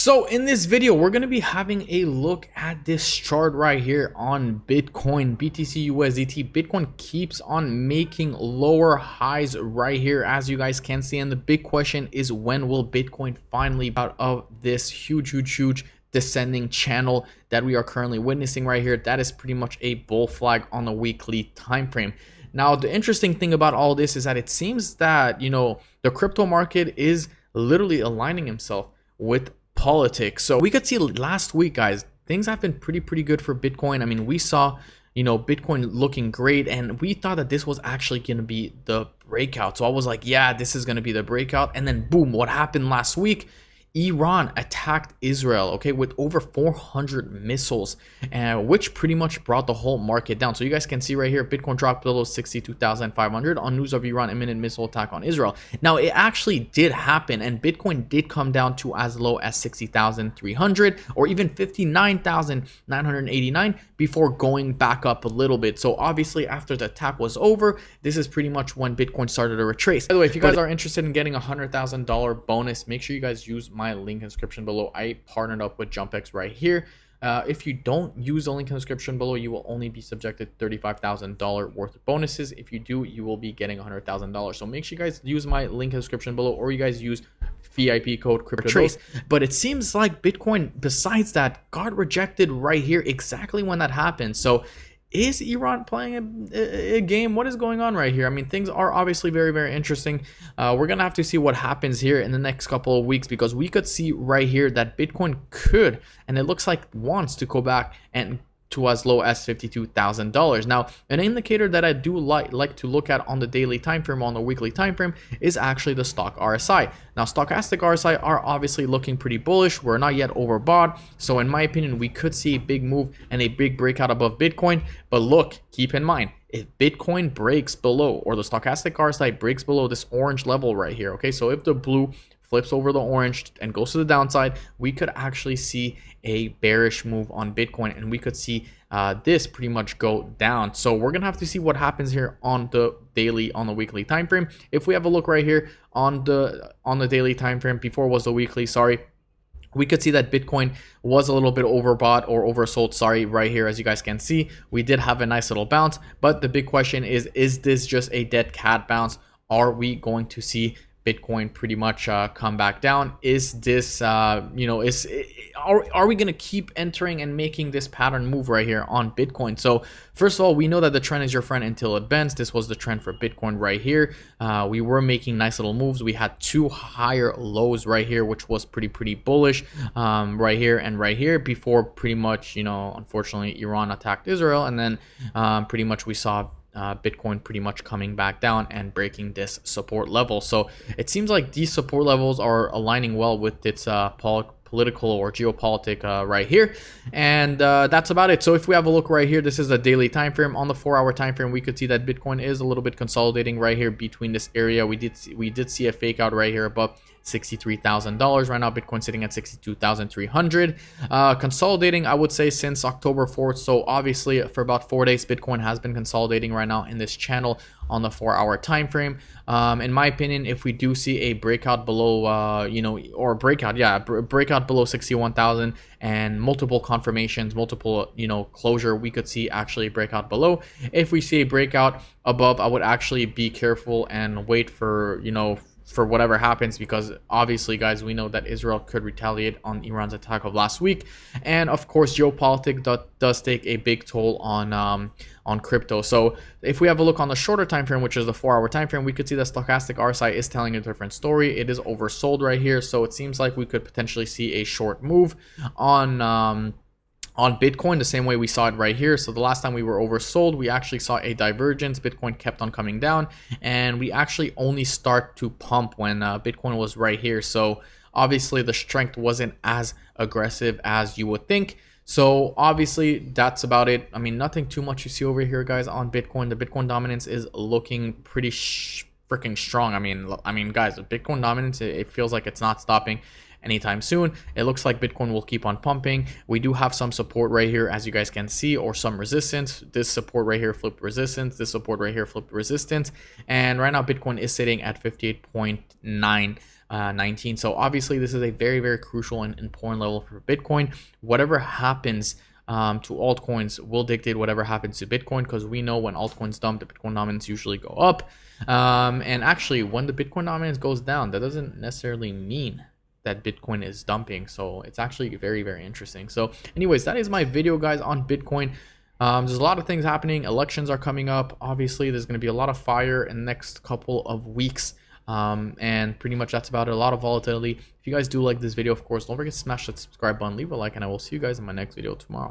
So in this video, we're going to be having a look at this chart right here on Bitcoin, BTC USDT. Bitcoin keeps on making lower highs right here, as you guys can see. And the big question is, when will Bitcoin finally out of this huge descending channel that we are currently witnessing right here? That is pretty much a bull flag on the weekly time frame. Now, the interesting thing about all this is that it seems that, the crypto market is literally aligning himself with politics. So we could see last week, guys, things have been pretty good for Bitcoin. I mean, we saw, Bitcoin looking great, and we thought that this was actually going to be the breakout. So I was like, yeah, this is going to be the breakout. And then boom, what happened last week? Iran attacked Israel, okay, with over 400 missiles, which pretty much brought the whole market down. So you guys can see right here, Bitcoin dropped below 62,500 on news of Iran imminent missile attack on Israel. Now, it actually did happen, and Bitcoin did come down to as low as 60,300 or even 59,989 before going back up a little bit. So obviously, after the attack was over, this is pretty much when Bitcoin started to retrace. By the way, if you guys are interested in getting a $100,000 bonus, make sure you guys use my link in the description below. I partnered up with JumpX right here. If you don't use the link in the description below, you will only be subjected to $35,000 worth of bonuses. If you do, you will be getting $100,000. So make sure you guys use my link in the description below, or you guys use VIP code CryptoTrace. But it seems like Bitcoin, besides that, got rejected right here exactly when that happened. So is Iran playing a game? What is going on right here? I mean, things are obviously very interesting. We're gonna have to see what happens here in the next couple of weeks, because we could see right here that Bitcoin could, and it looks like wants to go back and to as low as $52,000. Now, an indicator that I do like to look at on the daily time frame, on the weekly time frame, is actually the stock RSI. Now, stochastic RSI are obviously looking pretty bullish. We're not yet overbought, so in my opinion, we could see a big move and a big breakout above Bitcoin. But look, keep in mind, if Bitcoin breaks below, or the stochastic RSI breaks below this orange level right here, okay, so if the blue flips over the orange and goes to the downside, we could actually see a bearish move on Bitcoin, and we could see this pretty much go down. So we're gonna have to see what happens here on the daily, on the weekly time frame. If we have a look right here on the daily time frame, before was the weekly, sorry, we could see that Bitcoin was a little bit overbought or oversold, sorry, right here. As you guys can see, we did have a nice little bounce, but the big question is this just a dead cat bounce? Are we going to see Bitcoin pretty much come back down? Is this are we going to keep entering and making this pattern move right here on Bitcoin? So first of all, we know that the trend is your friend until it bends. This was the trend for Bitcoin right here. We were making nice little moves. We had two higher lows right here, which was pretty bullish, right here and right here, before pretty much, unfortunately, Iran attacked Israel, and then pretty much we saw Bitcoin pretty much coming back down and breaking this support level. So it seems like these support levels are aligning well with its political or geopolitic right here, and that's about it. So if we have a look right here, this is a daily time frame. On the 4-hour time frame, we could see that Bitcoin is a little bit consolidating right here between this area. We did see a fake out right here above $63,000. Right now, Bitcoin sitting at 62,300, consolidating, I would say, since October 4th. So obviously, for about 4 days, Bitcoin has been consolidating right now in this channel on the 4-hour time frame. In my opinion, if we do see a breakout below, breakout below 61,000 and multiple confirmations, multiple, closure, we could see actually a breakout below. If we see a breakout above, I would actually be careful and wait for, for whatever happens, because obviously, guys, we know that Israel could retaliate on Iran's attack of last week, and of course, geopolitics does take a big toll on crypto. So if we have a look on the shorter time frame, which is the 4-hour time frame, we could see that stochastic RSI is telling a different story. It is oversold right here, so it seems like we could potentially see a short move on Bitcoin, the same way we saw it right here. So the last time we were oversold, we actually saw a divergence. Bitcoin kept on coming down, and we actually only start to pump when Bitcoin was right here. So obviously the strength wasn't as aggressive as you would think. So obviously that's about it. I mean, nothing too much you see over here, guys, on Bitcoin. The Bitcoin dominance is looking pretty freaking strong. I mean, guys, the Bitcoin dominance, it feels like it's not stopping anytime soon. It looks like Bitcoin will keep on pumping. We do have some support right here, as you guys can see, or some resistance. This support right here flipped resistance. This support right here flipped resistance. And right now Bitcoin is sitting at 58.9 19. So obviously this is a very, very crucial and important level for Bitcoin. Whatever happens to altcoins will dictate whatever happens to Bitcoin, because we know when altcoins dump, the Bitcoin dominance usually go up. And actually, when the Bitcoin dominance goes down, that doesn't necessarily mean that Bitcoin is dumping. So it's actually very, very interesting. So anyways, that is my video, guys, on Bitcoin. There's a lot of things happening. Elections are coming up. Obviously, there's going to be a lot of fire in the next couple of weeks. And pretty much that's about it. A lot of volatility. If you guys do like this video, of course, don't forget to smash that subscribe button, leave a like, and I will see you guys in my next video tomorrow.